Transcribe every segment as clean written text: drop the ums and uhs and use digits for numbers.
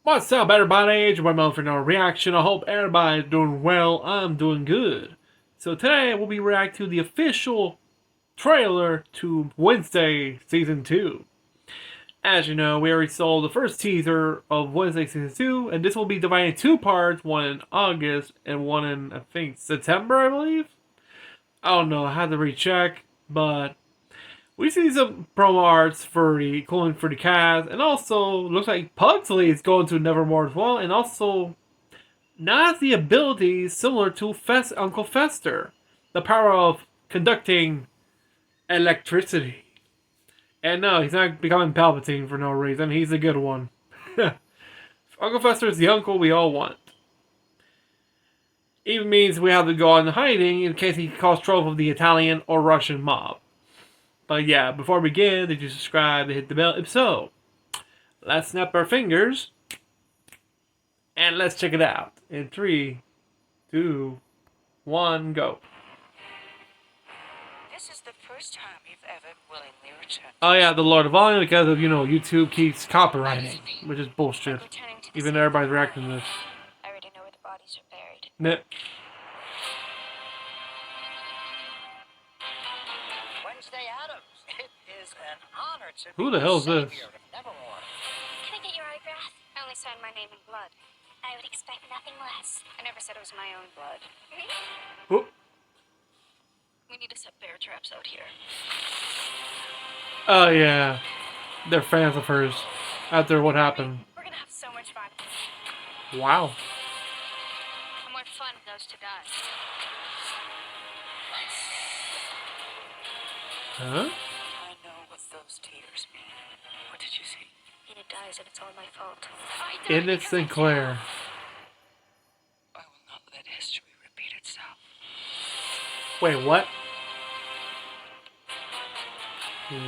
What's up, everybody? It's your boy for no reaction. I hope everybody's doing well. I'm doing good. So today we'll be reacting to the official trailer to Wednesday Season 2. As you know, we already saw the first teaser of Wednesday Season 2, and this will be divided in two parts, one in August and one in, I think, September, I believe? I don't know, I had to recheck, but we see some promo arts for the cloning for the cast, and also looks like Pugsley is going to Nevermore as well, and also now has the abilities similar to Uncle Fester, the power of conducting electricity. And no, he's not becoming Palpatine for no reason. He's a good one. Uncle Fester is the uncle we all want. Even means we have to go on hiding in case he causes trouble with the Italian or Russian mob. But yeah, before we begin, did you subscribe and hit the bell? If so, let's snap our fingers and let's check it out. In 3, 2, 1, go. This is the first time you've ever willingly returned. Oh yeah, the Lord of Volume because of, YouTube keeps copyrighting, which is bullshit. Even though everybody's reacting to this. I already know where the bodies are buried. Nah. Wednesday Addams, it is an honor to Who the hell is this? Nevermore. Can I get your autograph? I only signed my name in blood. I would expect nothing less. I never said it was my own blood. Oh. We need to set bear traps out here. Oh yeah, they're fans of hers. After what happened. We're gonna have so much fun. Wow. The more fun goes to die. Huh? I know what those tears mean. What did you see? Enid dies and it's all my fault. Enid Sinclair. I will not let history repeat itself. Wait, what?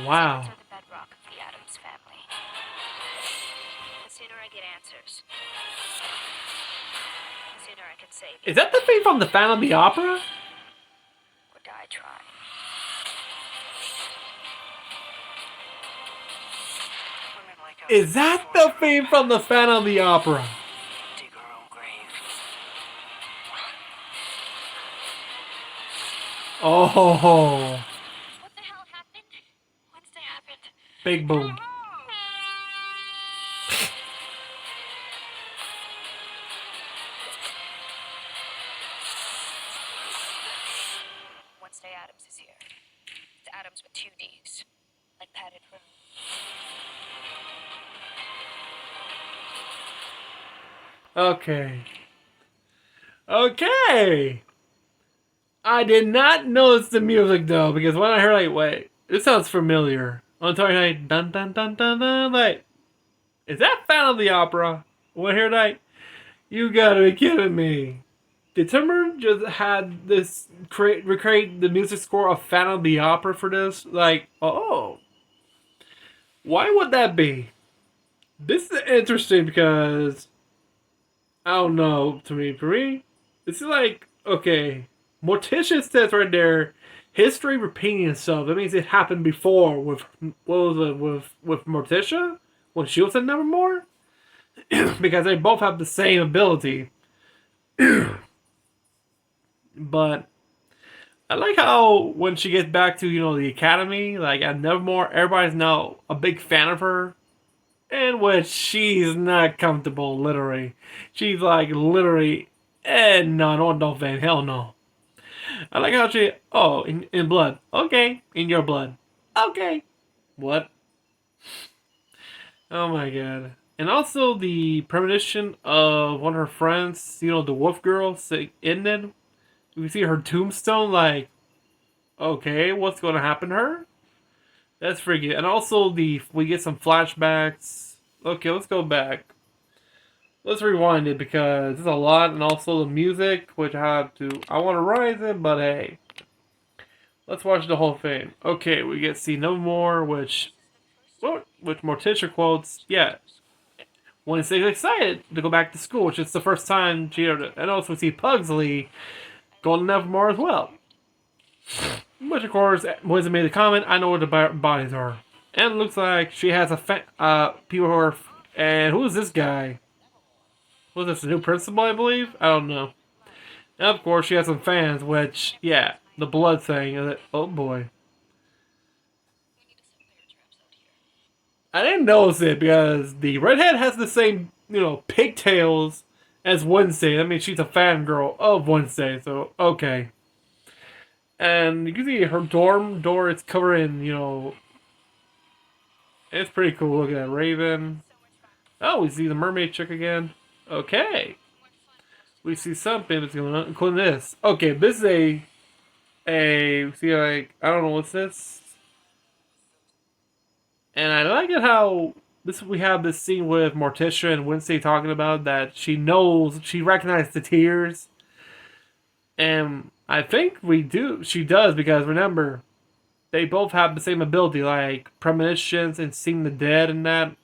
Wow. Secrets are the bedrock of the Addams family. The sooner I get answers, the sooner I can save you Is that the thing from the Phantom of the Opera? or die trying. Women like us Is that the theme from the Phantom of the Opera? dig our own grave. Oh, What the hell happened? Wednesday happened. big boom. Wednesday Addams is here. It's Addams with 2 D's. Like padded room. Okay. Okay. I did not notice the music though, because when I heard like, wait, this sounds familiar. Until I heard dun dun dun dun dun, like, is that Phantom of the Opera? When I hear that, you gotta be kidding me. Did Timber just had this recreate the music score of Phantom of the Opera for this? Like, oh, why would that be? This is interesting because I don't know. To me, for me, this is like okay. Morticia says right there, history repeating itself. That means it happened before with what was it with Morticia when she was in Nevermore, because they both have the same ability. But I like how when she gets back to the academy, like at Nevermore, everybody's now a big fan of her. In which she's not comfortable, literally. She's like, literally, no, don't fan, hell no. I like how she, oh, in blood. Okay, in your blood. Okay. What? Oh my god. And also the premonition of one of her friends, the wolf girl, Enid. We see her tombstone, like, okay, what's going to happen to her? That's freaky. And also we get some flashbacks. Okay, let's go back. Let's rewind it because there's a lot, and also the music, which I want to rise it, but hey. Let's watch the whole thing. Okay, we get See No More, which Morticia quotes, yeah. Wednesday's excited to go back to school, which is the first time she heard it. And also we see Pugsley going to Nevermore as well. Which, of course, Wednesday made the comment, I know where the bodies are. And it looks like she has people who are... And who is this guy? Was this the new principal, I believe? I don't know. And of course, she has some fans, which, yeah, the blood thing. Oh boy. I didn't notice it because the redhead has the same, pigtails as Wednesday. I mean, she's a fangirl of Wednesday, so okay. And you can see her dorm door is covered in, it's pretty cool. Look at that Raven. Oh, we see the mermaid chick again. Okay. We see something that's going on, including this. Okay, this is see, like, I don't know what's this. And I like it how we have this scene with Morticia and Wednesday talking about that she recognized the tears. And I think she does, because remember, they both have the same ability, like premonitions and seeing the dead and that.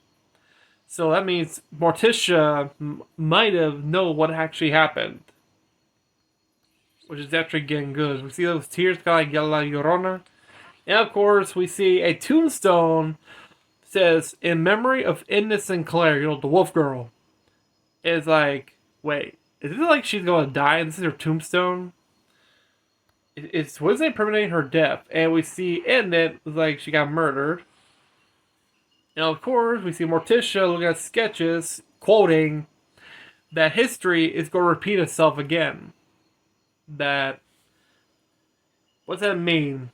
So that means Morticia might have known what actually happened. Which is actually getting good. We see those tears kind of like La Llorona. And of course, we see a tombstone that says, "In memory of Edna Sinclair," the wolf girl. It's like, wait, is it like she's going to die and this is her tombstone? It's Wednesday permitting her death. And we see in it, like she got murdered. And of course, we see Morticia looking at sketches, quoting that history is going to repeat itself again. What's that mean?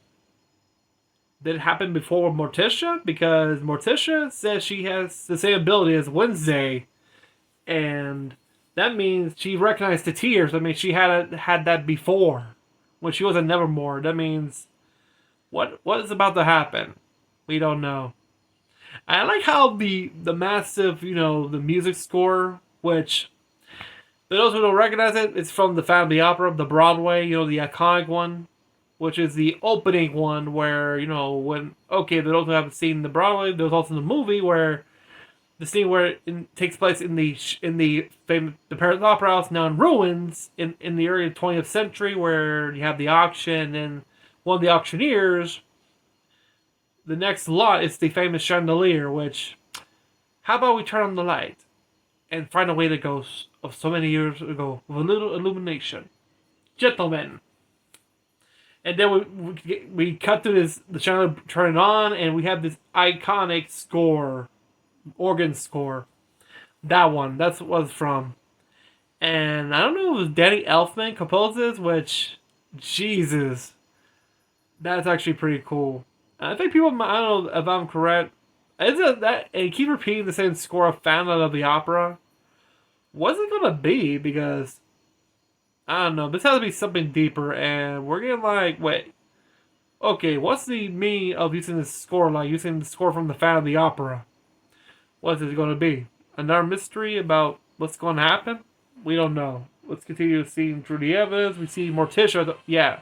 Did it happen before with Morticia? Because Morticia says she has the same ability as Wednesday, and that means she recognized the tears. I mean, she had that before when she was a Nevermore. That means what is about to happen? We don't know. I like how the massive, the music score, which for those who don't recognize it, it's from the Family Opera, the Broadway, the iconic one, which is the opening one where, for those who haven't seen the Broadway, there's also the movie where the scene where it takes place in the famous the Paris Opera House, now in ruins, in the early 20th century, where you have the auction, and one of the auctioneers, the next lot is the famous chandelier, which, how about we turn on the light and find a way to go of so many years ago with a little illumination. Gentlemen. And then we cut to the chandelier turning on, and we have this iconic score, organ score. That one, that's what it was from. And I don't know if it was Danny Elfman composed this, which, Jesus, that's actually pretty cool. I think people, I don't know if I'm correct, is it that, and keep repeating the same score of Phantom of the Opera? What's it gonna be? Because, I don't know, this has to be something deeper, and we're getting like, wait, okay, what's the meaning of using this score, like using the score from the Phantom of the Opera? What's it gonna be? Another mystery about what's gonna happen? We don't know. Let's continue seeing Trudy Evans. We see Morticia, yeah.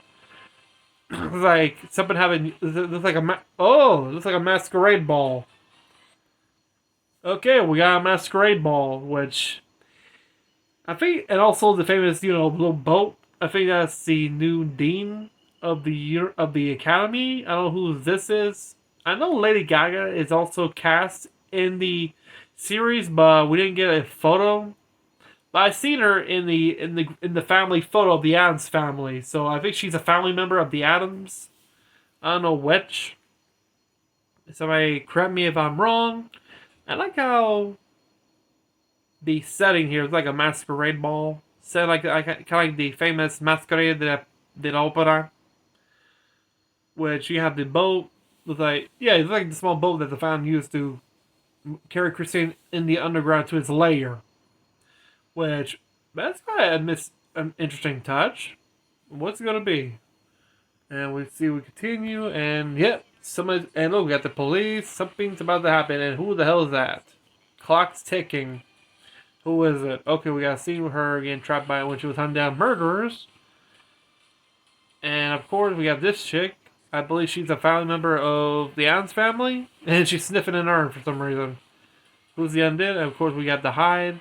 It's like something having. Looks like looks like a masquerade ball. Okay, we got a masquerade ball, which I think, and also the famous, little boat. I think that's the new dean of the academy. I don't know who this is. I know Lady Gaga is also cast in the series, but we didn't get a photo. But I've seen her in the family photo of the Addams family, so I think she's a family member of the Addams. I don't know which. Somebody correct me if I'm wrong. I like how the setting here is like a masquerade ball, set kind of like the famous Masquerade dell'Opera, which you have the boat. It's like the small boat that the Phantom used to carry Christine in the underground to his lair. Which, that's kind of an interesting touch. What's it gonna be? And we continue, and yep, and look, we got the police, something's about to happen, and who the hell is that? Clock's ticking. Who is it? Okay, we got a scene with her getting trapped by when she was hunting down murderers. And of course, we have this chick. I believe she's a family member of the Addams family, and she's sniffing an urn for some reason. Who's the undead? And of course, we got the Hyde.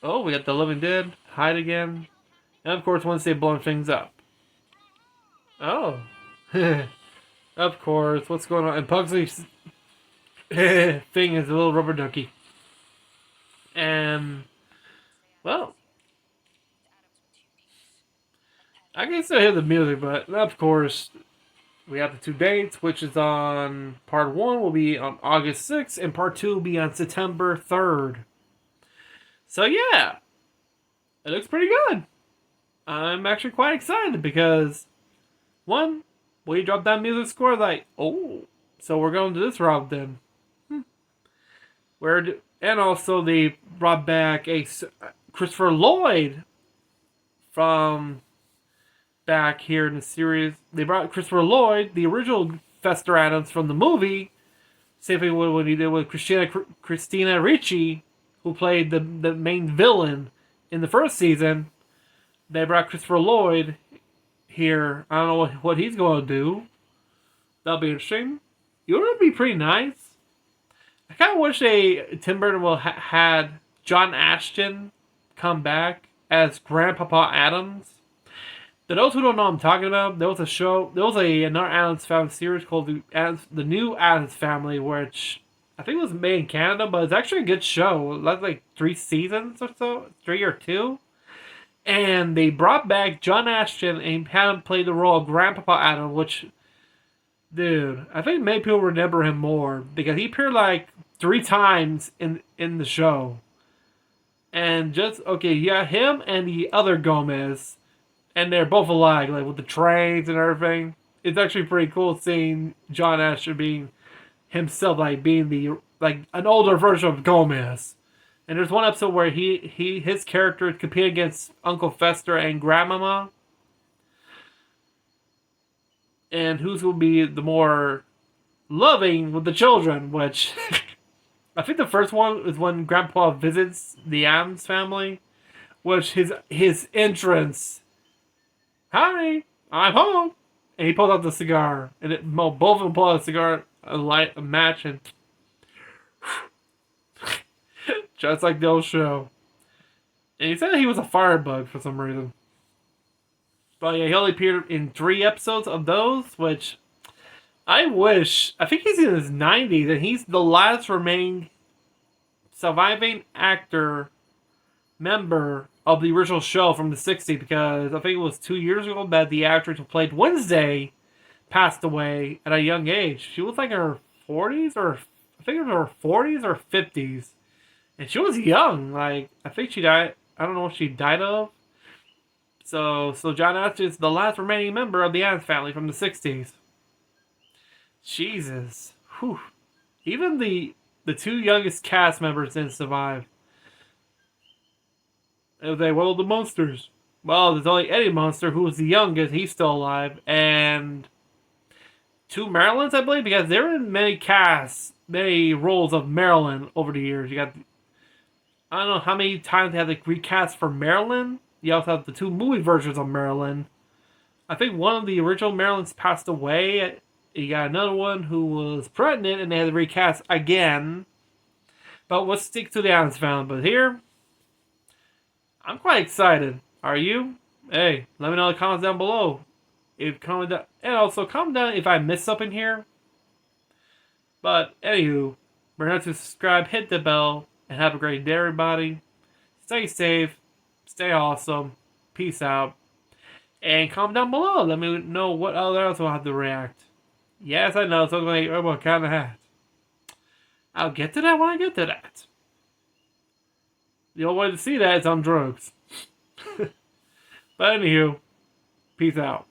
Oh, we got the Living Dead, Hyde again, and of course Wednesday blowing things up. Oh, of course, what's going on? And Pugsley's thing is a little rubber ducky. And Well, It's atoms with two Ds. I can still hear the music, but of course, we have the two dates, which is on part 1 will be on August 6th, and part 2 will be on September 3rd. So yeah, it looks pretty good. I'm actually quite excited because, one, when you drop that music score, like, oh, so we're going to this route then. And also they brought back Christopher Lloyd from back here in the series. They brought Christopher Lloyd, the original Fester Adams from the movie, same thing with what he did with Christina Ricci, who played the main villain in the first season. They brought Christopher Lloyd here. I don't know what he's going to do. That'll be interesting. It would be pretty nice. I kind of wish Tim Burton will had John Ashton come back as Grandpapa Adams. To those who don't know what I'm talking about, there was another Addams Family series called the New Addams Family, which I think was made in Canada, but it's actually a good show. It lasted like 3 seasons or so, 3 or 2. And they brought back John Ashton and had him play the role of Grandpapa Adams, which, dude, I think many people remember him more because he appeared like 3 times in the show. And just, okay, yeah, him and the other Gomez, and they're both alive, like with the trains and everything. It's actually pretty cool seeing John Ashton being himself, like being an older version of Gomez. And there's one episode where his character competed against Uncle Fester and Grandmama. And who's going to be the more loving with the children, which I think the first one is when Grandpa visits the Addams family, which his entrance, "Hi, I'm home," and he pulls out the cigar, and both of them pull out a cigar, light a match, and just like the old show. And he said he was a firebug for some reason. But yeah, he only appeared in 3 episodes of those, which I think he's in his 90s, and he's the last remaining surviving actor member of the original show from the 60s, because I think it was 2 years ago that the actress who played Wednesday passed away at a young age. She was like in her 40s, or I think it was her 40s or 50s. And she was young. Like, I think she died. I don't know what she died of. So John Ashton is the last remaining member of the Addams family from the 60s. Jesus. Whew. Even the 2 youngest cast members didn't survive. They were the Munsters. Well, there's only Eddie Munster, who was the youngest. He's still alive. And 2 Marilyns, I believe, because they're in many roles of Marilyn over the years. You got, I don't know how many times they had to recast for Marilyn. You also have the 2 movie versions of Marilyn. I think one of the original Marilyns passed away. You got another one who was pregnant, and they had to recast again. But we'll stick to the Addams Family. But here, I'm quite excited. Are you? Hey, let me know in the comments down below. And also comment down if I missed something here. But anywho, remember to subscribe, hit the bell, and have a great day, everybody. Stay safe, stay awesome, peace out, and comment down below. Let me know what other else will have to react. Yes, I know, so like, oh, what kind of hat? I'll get to that when I get to that. The only way to see that is on drugs. But anywho, peace out.